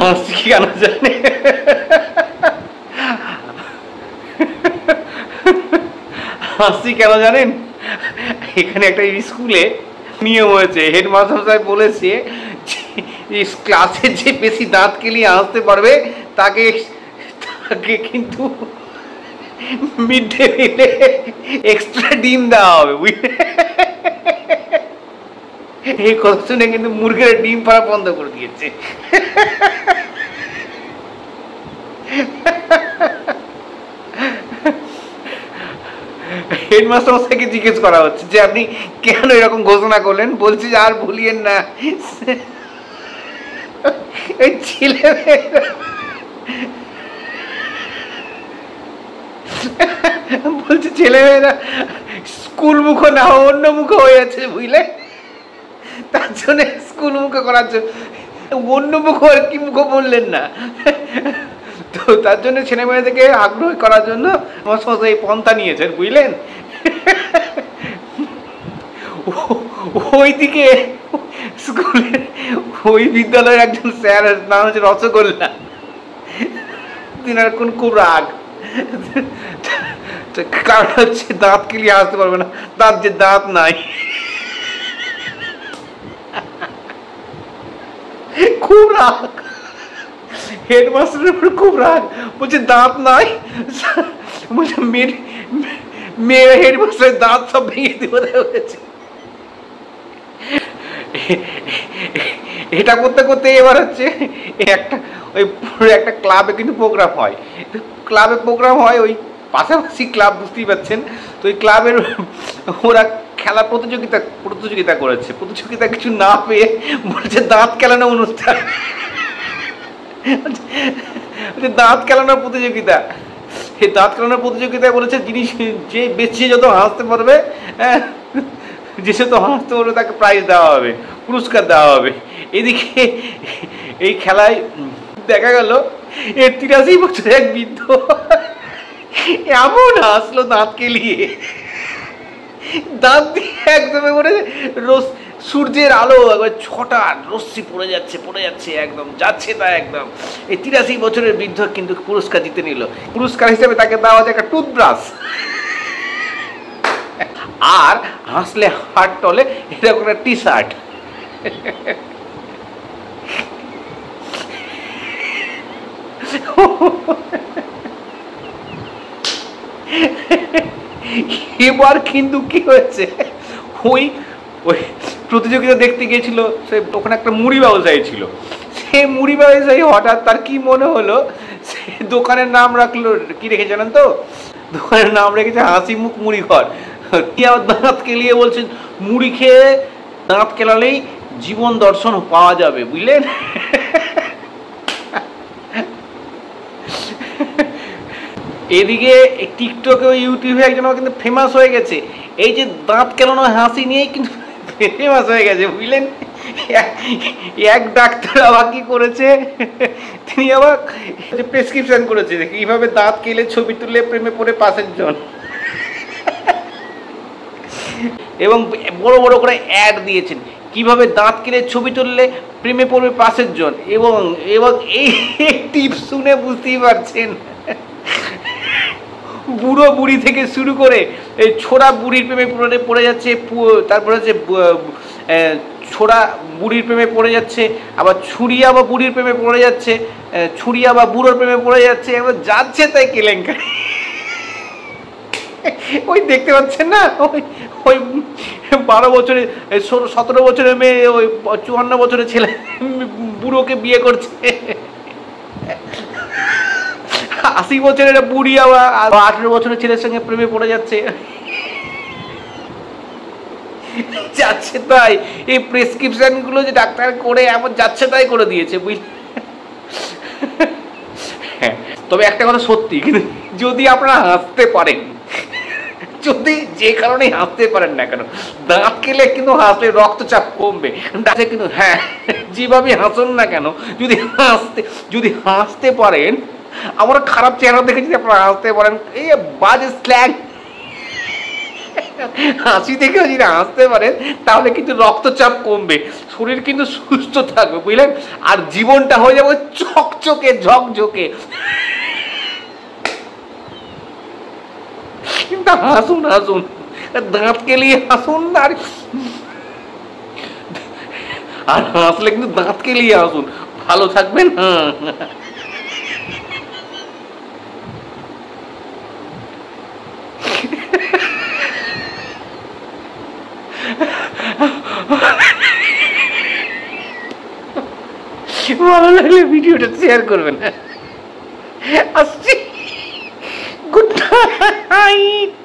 হাসি কেন জানে, হাসি কেন জানেন? এখানে একটা স্কুলে নিয়ম হয়েছে, হেডমাস্টার সাহেব বলেছে ক্লাসে যে বেশি দাঁত কেলিয়ে হাসতে পারবে তাকে তাকে কিন্তু মিড ডে মিলে এক্সট্রা ডিম দেওয়া হবে, বুঝলে? এই কথা শুনে কিন্তু মুরগির ডিম পাড়া বন্ধ করে দিয়েছে। হেডমাস্টার মশাইকে জিজ্ঞেস করা হচ্ছে যে আপনি কেন এরকম ঘোষণা করলেন? বলছি যে আর ভুলিয়েন না, এই ছেলেমেয়েরা বলছে ছেলেমেয়েরা স্কুল মুখ না অন্য মুখ হয়ে যাচ্ছে, বুঝলে? তার জন্য স্কুল মুখ করার জন্য অন্য মুখ আর কি মুখ বললেন না, তো তার জন্য ছেলেমেয়েদেরকে আগ্রহী করার জন্য এই পন্থা নিয়েছেন, বুঝলেন? ওইদিকে স্কুলের ওই বিদ্যালয়ের একজন স্যার, নাম হচ্ছে রসগোল্লা, তিনার কোন খুব রাগ, কারণ হচ্ছে দাঁত কেলিয়ে আসতে পারবে না, তার যে দাঁত নাই। খুব রাগ, হেডমাস্টারের উপর খুব রাগ, বলছে দাঁত নাই, বলছে মেয়ে হেডমাস্টারের দাঁত সব ভেঙে দিয়ে হয়েছে। এটা করতে করতে এবার হচ্ছে একটা ওই একটা ক্লাবে কিন্তু প্রোগ্রাম হয়, ক্লাবে প্রোগ্রাম হয়, ওই পাশাপাশি ক্লাব, বুঝতেই পারছেন। তো ওই ক্লাবের ওরা খেলা প্রতিযোগিতা করেছে, প্রতিযোগিতা কিছু না পেয়ে বলছে দাঁত খেলানো অনুষ্ঠান, দাঁত খেলানোর প্রতিযোগিতা। এই দাঁত খেলানোর প্রতিযোগিতায় বলেছে যিনি যে বেশি যত হাসতে পারবে, হ্যাঁ, যে সে তো হাসতে পারবে তাকে প্রাইজ দেওয়া হবে, পুরস্কার দেওয়া হবে। এদিকে এই খেলায় দেখা গেল 83 বছরের এক বৃদ্ধ এমন হাসলো দাঁত কেলিয়ে, দাঁত দিয়ে একদম করে সূর্যের আলো একবার ছটা রশ্মি পড়ে যাচ্ছে একদম যাচ্ছে তা একদম। এই 83 বছরের বৃদ্ধ কিন্তু পুরস্কার জিতে নিল। পুরস্কার হিসেবে তাকে দেওয়া হচ্ছে একটা টুথব্রাশ, আর হাসলে হাট টলে এরকম একটা টি শার্ট। এবার কিন্তু কি হয়েছে, ওই ওই প্রতিযোগিতা দেখতে গিয়েছিল সে, ওখানে একটা মুড়ি ব্যবসায়ী ছিল, সে মুড়ি ব্যবসায়ী হঠাৎ তার কি মনে হলো, সে দোকানের নাম রাখলো, কি রেখে জানেন তো? দোকানের নাম রেখেছে হাসি মুখ মুড়ি ঘর। দাঁত কেলিয়ে বলছেন মুড়ি খেয়ে দাঁত কেলালেই জীবন দর্শন পাওয়া যাবে, বুঝলেন? এদিকে টিকটকে ইউটিউবে একজন কিন্তু ফেমাস হয়ে গেছে, এই যে দাঁত কেলানো হাসি নিয়েই কিন্তু ফেমাস হয়ে গেছে, বুঝলেন? এক ডাক্তার আবার কি করেছে, তিনি আবার প্রেসক্রিপশন করেছে কিভাবে দাঁত কেলে ছবি তুলে প্রেমে পড়ে পাশের জন, এবং বড় বড় করে অ্যাড দিয়েছেন কিভাবে দাঁত কেলে ছবি তুললে প্রেমে পড়বে পাশের জন। এবং এই টিপস শুনে বুঝতেই পারছেন বুড়ো বুড়ি থেকে শুরু করে এই ছোড়া বুড়ির প্রেমে পড়ে যাচ্ছে, তারপরে হচ্ছে ছোড়া বুড়ির প্রেমে পড়ে যাচ্ছে, আবার ছুরিয়া বা বুড়ির প্রেমে পড়ে যাচ্ছে, ছুরিয়া বা বুড়োর প্রেমে পড়ে যাচ্ছে, এবার যাচ্ছে তাই কেলেঙ্কারি। ওই দেখতে পাচ্ছেন না, ওই 12 বছরের 17 বছরের মেয়ে ওই 54 বছরের ছেলে বুড়োকে বিয়ে করছে, 80 বছরের বুড়ি আবার 18 বছরের ছেলের সঙ্গে প্রেমে পড়ে যাচ্ছে, যাচ্ছে তাই। এই প্রেসক্রিপশন গুলো যে ডাক্তার করে এমন যাচ্ছে তাই করে দিয়েছে, বুঝলি? হ্যাঁ, তবে একটা কথা সত্যি, কিন্তু যদি আপনারা হাসতে পারেন, যদি যে কারণে হাসতে পারেন না কেন, দাঁত কেলে কিন্তু হাসলে রক্তচাপ কমবে, কিন্তু হ্যাঁ যেভাবে হাসুন না কেন, যদি হাসতে পারেন, আমার খারাপ চেহারা দেখে যদি আপনারা হাসতে পারেন, এই বাজে স্ল্যাং হাসি দেখেও যদি হাসতে পারেন তাহলে কিন্তু রক্তচাপ কমবে, শরীর কিন্তু সুস্থ থাকবে, বুঝলেন? আর জীবনটা হয়ে যাবে চকচকে ঝকঝকে। কিন্তু হাসুন হাসুন, দাঁত কেলিয়ে হাসুন, আর হাসলে কিন্তু দাঁত কেলিয়ে হাসুন, ভালো থাকবেন। ভালো লাগলে ভিডিওটা শেয়ার করবেন। আসছি, গুড নাইট।